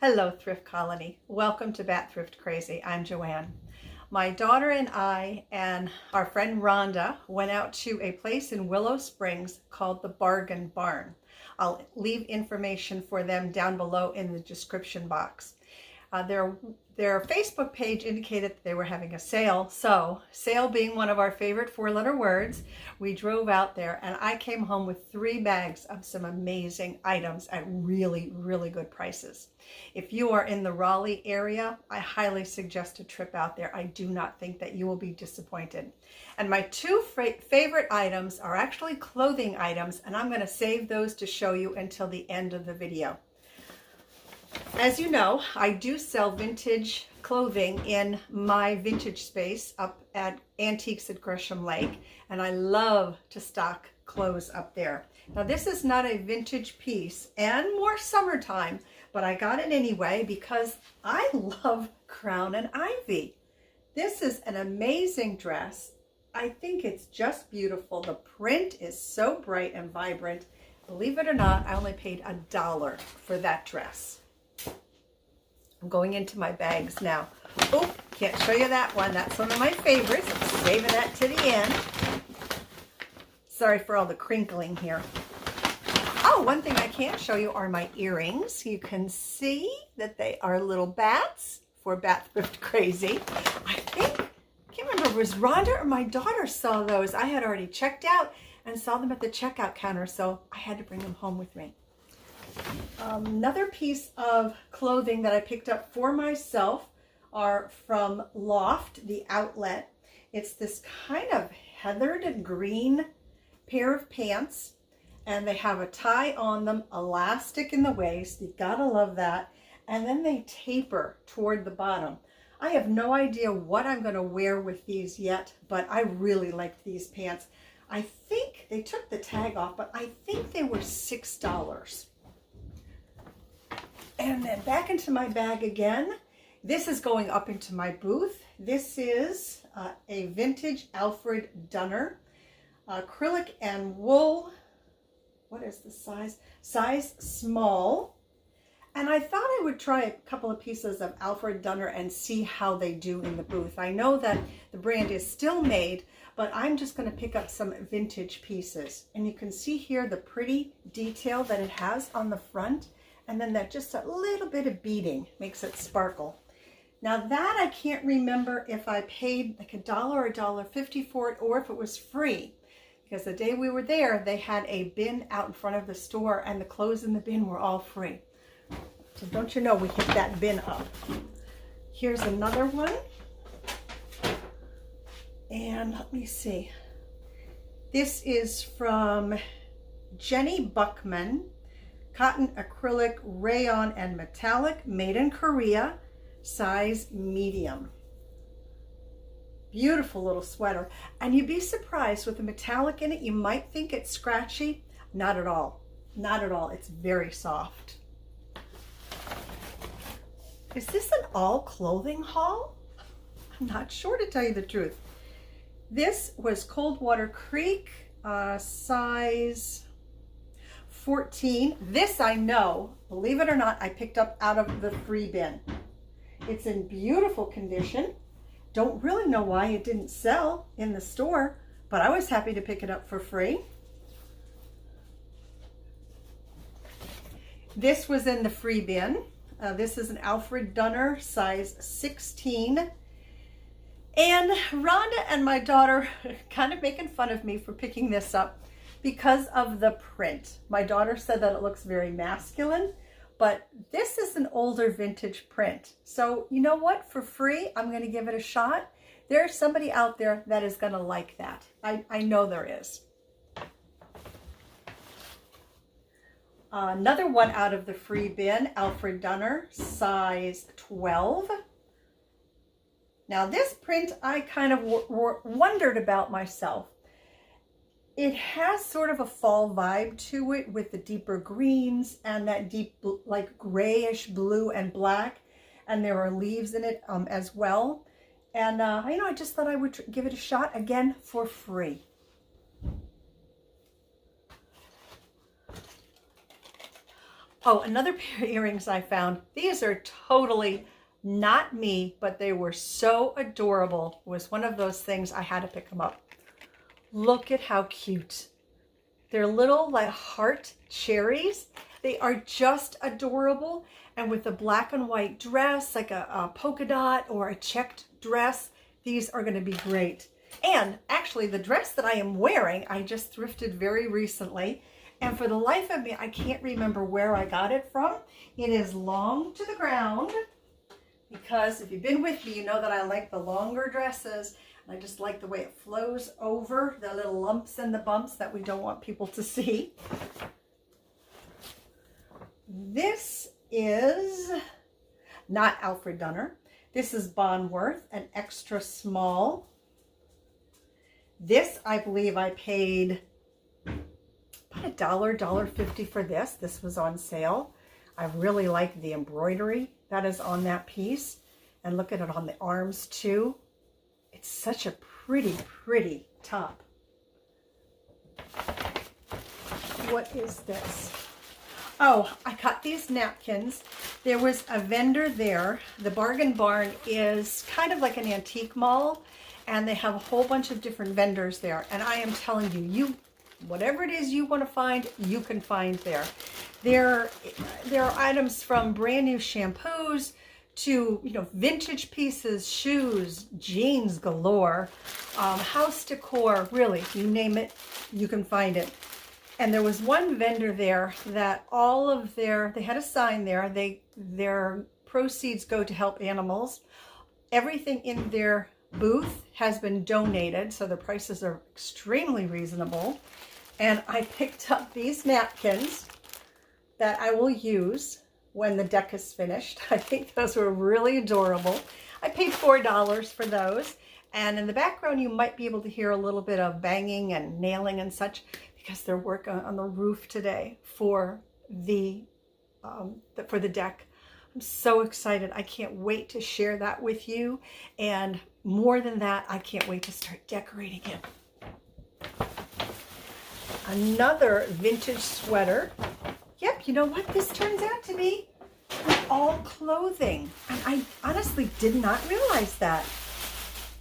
Hello, Thrift Colony. Welcome to Bat Thrift Crazy. I'm Joanne. My daughter and I and our friend Rhonda went out to a place in Willow Springs called the Bargain Barn. I'll leave information for them down below in the description box. Their Facebook page indicated that they were having a sale. So, sale being one of our favorite four-letter words, we drove out there and I came home with 3 bags of some amazing items at really, really good prices. If you are in the Raleigh area, I highly suggest a trip out there. I do not think that you will be disappointed. And my 2 favorite items are actually clothing items, and I'm going to save those to show you until the end of the video. As you know, I do sell vintage clothing in my vintage space up at Antiques at Gresham Lake, and I love to stock clothes up there. Now this is not a vintage piece and more summertime, but I got it anyway because I love Crown and Ivy. This is an amazing dress. I think it's just beautiful. The print is so bright and vibrant. Believe it or not, I only paid $1 for that dress. I'm going into my bags now. Oh, can't show you that one. That's one of my favorites. I'm saving that to the end. Sorry for all the crinkling here. Oh, one thing I can't show you are my earrings. You can see that they are little bats for Bat Thrift Crazy. I can't remember if it was Rhonda or my daughter saw those. I had already checked out and saw them at the checkout counter, so I had to bring them home with me. Another piece of clothing that I picked up for myself are from Loft, the outlet. It's this kind of heathered green pair of pants, and they have a tie on them, elastic in the waist. You gotta love that. And then they taper toward the bottom. I have no idea what I'm gonna wear with these yet, but I really liked these pants. I think they took the tag off, but I think they were $6. And then back into my bag again. This is going up into my booth. This is a vintage Alfred Dunner acrylic and wool. What is the size? Size small. And I thought I would try a couple of pieces of Alfred Dunner and see how they do in the booth. I know that the brand is still made, but I'm just going to pick up some vintage pieces. And you can see here the pretty detail that it has on the front. And then that just a little bit of beading makes it sparkle. Now that I can't remember if I paid like $1 or $1.50 for it or if it was free. Because the day we were there, they had a bin out in front of the store and the clothes in the bin were all free. So don't you know, we hit that bin up. Here's another one. And let me see. This is from Jenny Buckman. Cotton, acrylic, rayon, and metallic, made in Korea, size medium. Beautiful little sweater. And you'd be surprised with the metallic in it. You might think it's scratchy. Not at all. Not at all. It's very soft. Is this an all clothing haul? I'm not sure, to tell you the truth. This was Coldwater Creek, size 14. This I know, believe it or not, I picked up out of the free bin. It's in beautiful condition. Don't really know why it didn't sell in the store, but I was happy to pick it up for free. This was in the free bin. This is an Alfred Dunner, size 16. And Rhonda and my daughter kind of making fun of me for picking this up because of the print. My daughter said that it looks very masculine, but this is an older vintage print. So you know what? For free, I'm going to give it a shot. There's somebody out there that is going to like that. I know there is. Another one out of the free bin, Alfred Dunner, size 12. Now this print I kind of wondered about myself. It has sort of a fall vibe to it with the deeper greens and that deep like grayish blue and black, and there are leaves in it as well. And I just thought I would give it a shot again for free. Oh, another pair of earrings I found. These are totally not me, but they were so adorable. It was one of those things I had to pick them up. Look at how cute. They're little like heart cherries. They are just adorable. And with a black and white dress, like a polka dot or a checked dress, these are going to be great. And actually the dress that I am wearing, I just thrifted very recently. And for the life of me, I can't remember where I got it from. It is long to the ground because if you've been with me, you know that I like the longer dresses. And I just like the way it flows over the little lumps and the bumps that we don't want people to see. This is not Alfred Dunner. This is Bonworth, an extra small. This, I believe I paid about $1.50 for this. This was on sale. I really like the embroidery that is on that piece. And look at it on the arms too. It's such a pretty, pretty top. What is this? Oh, I got these napkins. There was a vendor there. The Bargain Barn is kind of like an antique mall, and they have a whole bunch of different vendors there. And I am telling you, whatever it is you want to find, you can find there. There are items from brand new shampoos to, you know, vintage pieces, shoes, jeans galore, house decor, really, you name it, you can find it. And there was one vendor there that all of they had a sign there, their proceeds go to help animals. Everything in their booth has been donated, so the prices are extremely reasonable. And I picked up these napkins that I will use when the deck is finished. I think those were really adorable. I paid $4 for those. And in the background, you might be able to hear a little bit of banging and nailing and such because they're working on the roof today for the deck. I'm so excited. I can't wait to share that with you. And more than that, I can't wait to start decorating it. Another vintage sweater. Yep, you know what this turns out to be? All clothing. And I honestly did not realize that.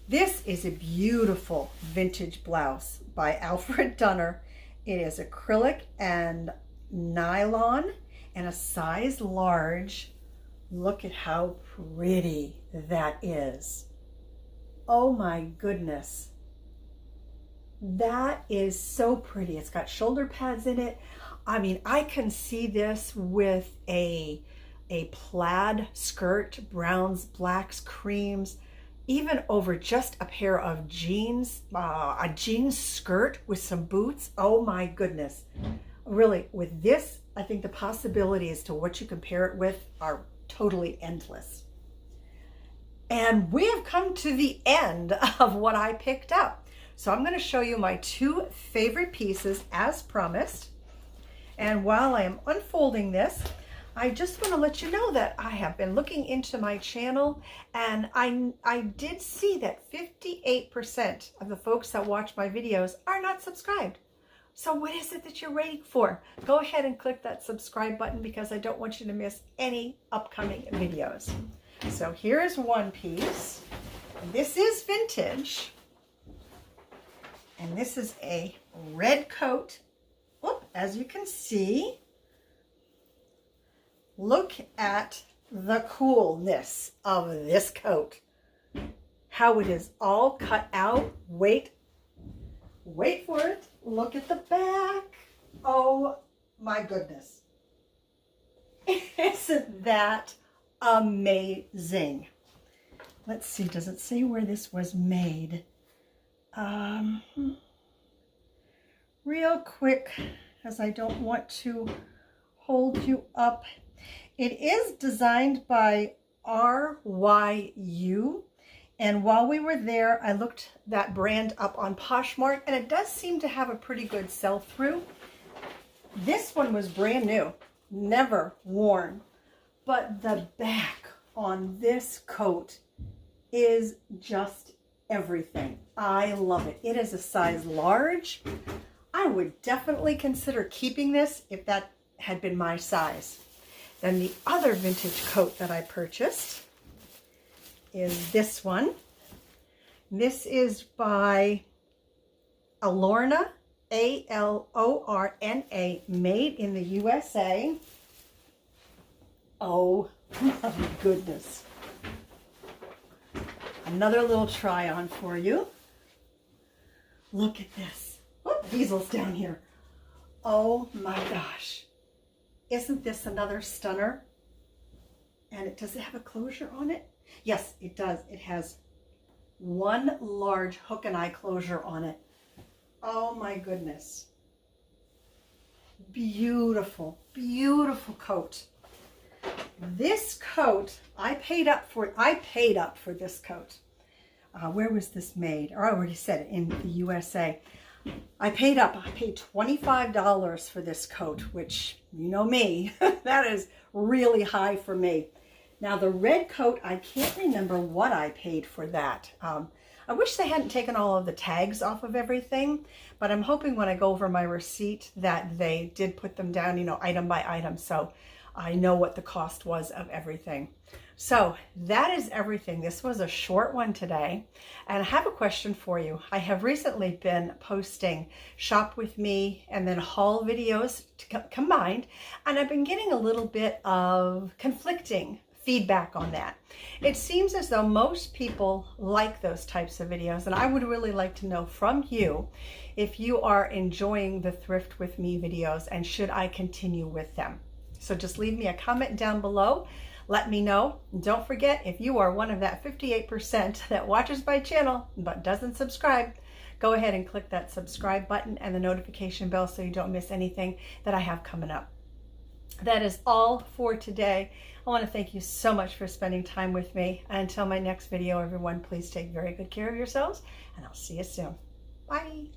This is a beautiful vintage blouse by Alfred Dunner. It is acrylic and nylon and a size large. Look at how pretty that is. Oh my goodness. That is so pretty. It's got shoulder pads in it. I mean, I can see this with a plaid skirt, browns, blacks, creams, even over just a pair of jeans, a jean skirt with some boots. Oh my goodness. Really, with this, I think the possibilities to what you compare it with are totally endless. And we have come to the end of what I picked up. So I'm going to show you my two favorite pieces as promised. And while I am unfolding this, I just want to let you know that I have been looking into my channel, and I did see that 58% of the folks that watch my videos are not subscribed. So what is it that you're waiting for? Go ahead and click that subscribe button because I don't want you to miss any upcoming videos. So here's one piece. This is vintage. And this is a red coat. Whoop, as you can see, look at the coolness of this coat. How it is all cut out. Wait for it. Look at the back. Oh my goodness. Isn't that amazing? Let's see, does it say where this was made? Real quick, as I don't want to hold you up. It is designed by RYU. And while we were there, I looked that brand up on Poshmark, and it does seem to have a pretty good sell-through. This one was brand new, never worn. But the back on this coat is just everything. I love it. It is a size large. I would definitely consider keeping this if that had been my size. Then the other vintage coat that I purchased is this one. This is by Alorna, A-L-O-R-N-A, made in the USA. Oh my goodness. Another little try on for you. Look at this. Oh, Diesel's down here. Oh my gosh. Isn't this another stunner? And does it have a closure on it? Yes, it does. It has one large hook and eye closure on it. Oh my goodness. Beautiful, beautiful coat. This coat, I paid up for this coat. Where was this made? Or I already said it, in the USA. I paid $25 for this coat, which, you know me, that is really high for me. Now the red coat, I can't remember what I paid for that. I wish they hadn't taken all of the tags off of everything, but I'm hoping when I go over my receipt that they did put them down, you know, item by item, so I know what the cost was of everything. So that is everything. This was a short one today, and I have a question for you. I have recently been posting shop with me and then haul videos combined, and I've been getting a little bit of conflicting feedback on that. It seems as though most people like those types of videos, and I would really like to know from you if you are enjoying the Thrift with Me videos and should I continue with them. So just leave me a comment down below. Let me know. And don't forget, if you are one of that 58% that watches my channel but doesn't subscribe, go ahead and click that subscribe button and the notification bell so you don't miss anything that I have coming up. That is all for today. I want to thank you so much for spending time with me. And until my next video, everyone, please take very good care of yourselves, and I'll see you soon. Bye.